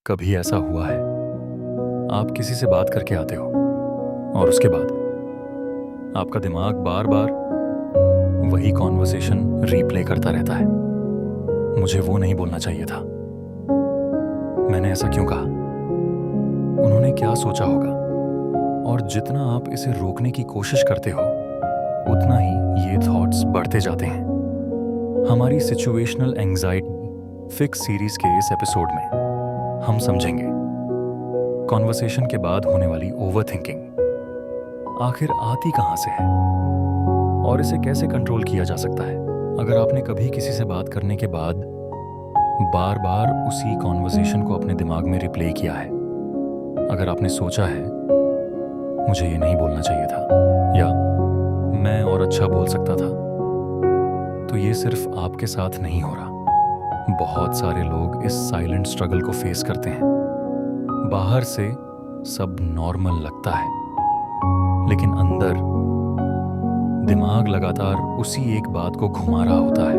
कभी ऐसा हुआ है आप किसी से बात करके आते हो और उसके बाद आपका दिमाग बार बार वही कॉन्वर्सेशन रीप्ले करता रहता है? मुझे वो नहीं बोलना चाहिए था, मैंने ऐसा क्यों कहा, उन्होंने क्या सोचा होगा। और जितना आप इसे रोकने की कोशिश करते हो उतना ही ये थॉट्स बढ़ते जाते हैं। हमारी सिचुएशनल एंजाइटी फिक्स सीरीज के इस एपिसोड में हम समझेंगे कॉन्वर्सेशन के बाद होने वाली ओवरथिंकिंग आखिर आती कहां से है और इसे कैसे कंट्रोल किया जा सकता है। अगर आपने कभी किसी से बात करने के बाद बार बार उसी कॉन्वर्सेशन को अपने दिमाग में रिप्ले किया है, अगर आपने सोचा है मुझे ये नहीं बोलना चाहिए था या मैं और अच्छा बोल सकता था, तो ये सिर्फ आपके साथ नहीं हो रहा। बहुत सारे लोग इस साइलेंट स्ट्रगल को फेस करते हैं। बाहर से सब नॉर्मल लगता है, लेकिन अंदर दिमाग लगातार उसी एक बात को घुमा रहा होता है।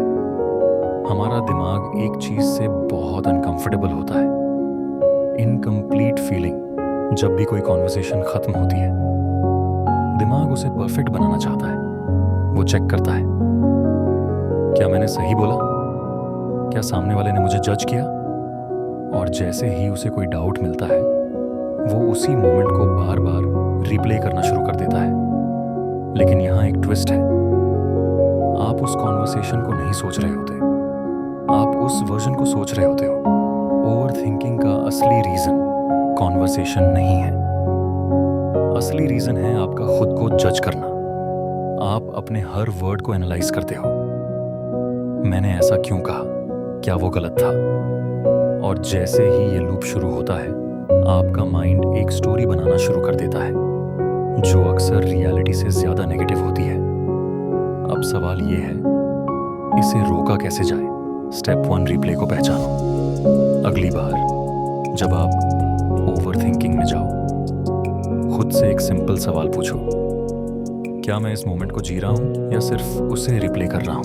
हमारा दिमाग एक चीज से बहुत अनकंफर्टेबल होता है, इनकम्प्लीट फीलिंग। जब भी कोई कॉन्वर्सेशन खत्म होती है दिमाग उसे परफेक्ट बनाना चाहता है। वो चेक करता है, क्या मैंने सही बोला, क्या सामने वाले ने मुझे जज किया। और जैसे ही उसे कोई डाउट मिलता है वो उसी मोमेंट को बार बार रिप्ले करना शुरू कर देता है। लेकिन यहाँ एक ट्विस्ट है, आप उस कॉन्वर्सेशन को नहीं सोच रहे होते, आप उस वर्जन को सोच रहे होते हो। ओवरथिंकिंग का असली रीजन कॉन्वर्सेशन नहीं है, असली रीजन है आपका खुद को जज करना। आप अपने हर वर्ड को एनालाइज करते हो, मैंने ऐसा क्यों कहा, क्या वो गलत था। और जैसे ही ये लूप शुरू होता है आपका माइंड एक स्टोरी बनाना शुरू कर देता है जो अक्सर रियलिटी से ज्यादा नेगेटिव होती है। अब सवाल ये है, इसे रोका कैसे जाए। स्टेप 1, रिप्ले को पहचानो। अगली बार जब आप ओवरथिंकिंग में जाओ खुद से एक सिंपल सवाल पूछो, क्या मैं इस मोमेंट को जी रहा हूं या सिर्फ उसे रिप्ले कर रहा हूं।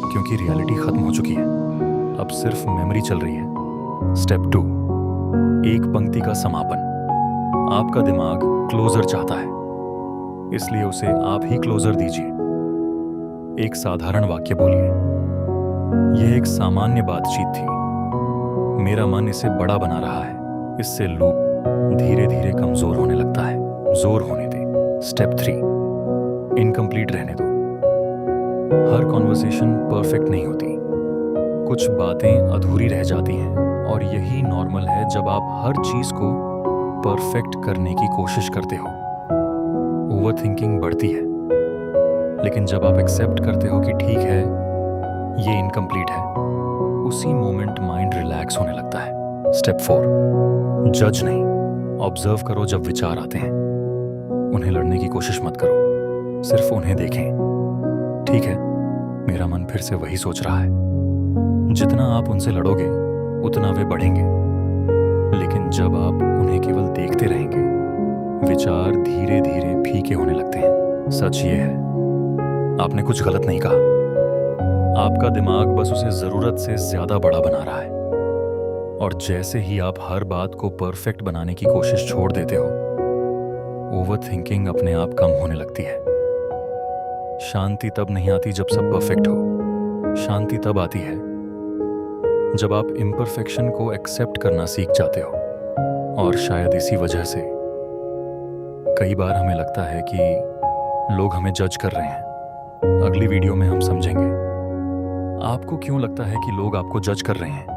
क्योंकि रियलिटी खत्म हो चुकी है, अब सिर्फ मेमोरी चल रही है। स्टेप 2, एक पंक्ति का समापन। आपका दिमाग क्लोजर चाहता है, इसलिए उसे आप ही क्लोजर दीजिए। एक साधारण वाक्य बोलिए, यह एक सामान्य बातचीत थी, मेरा मन इसे बड़ा बना रहा है। इससे लूप धीरे धीरे कमजोर होने लगता है। जोर होने दे। स्टेप 3, इनकम्प्लीट रहने दो। हर कॉन्वर्सेशन परफेक्ट नहीं होती, कुछ बातें अधूरी रह जाती हैं और यही नॉर्मल है। जब आप हर चीज को परफेक्ट करने की कोशिश करते हो ओवरथिंकिंग बढ़ती है, लेकिन जब आप एक्सेप्ट करते हो कि ठीक है ये इनकम्प्लीट है, उसी मोमेंट माइंड रिलैक्स होने लगता है। स्टेप 4, जज नहीं, ऑब्जर्व करो। जब विचार आते हैं उन्हें लड़ने की कोशिश मत करो, सिर्फ उन्हें देखें। ठीक है, मेरा मन फिर से वही सोच रहा है। जितना आप उनसे लड़ोगे उतना वे बढ़ेंगे, लेकिन जब आप उन्हें केवल देखते रहेंगे विचार धीरे धीरे फीके होने लगते हैं। सच ये है, आपने कुछ गलत नहीं कहा, आपका दिमाग बस उसे जरूरत से ज्यादा बड़ा बना रहा है। और जैसे ही आप हर बात को परफेक्ट बनाने की कोशिश छोड़ देते हो ओवरथिंकिंग अपने आप कम होने लगती है। शांति तब नहीं आती जब सब परफेक्ट हो, शांति तब आती है जब आप इम्परफेक्शन को एक्सेप्ट करना सीख जाते हो। और शायद इसी वजह से कई बार हमें लगता है कि लोग हमें जज कर रहे हैं। अगली वीडियो में हम समझेंगे आपको क्यों लगता है कि लोग आपको जज कर रहे हैं।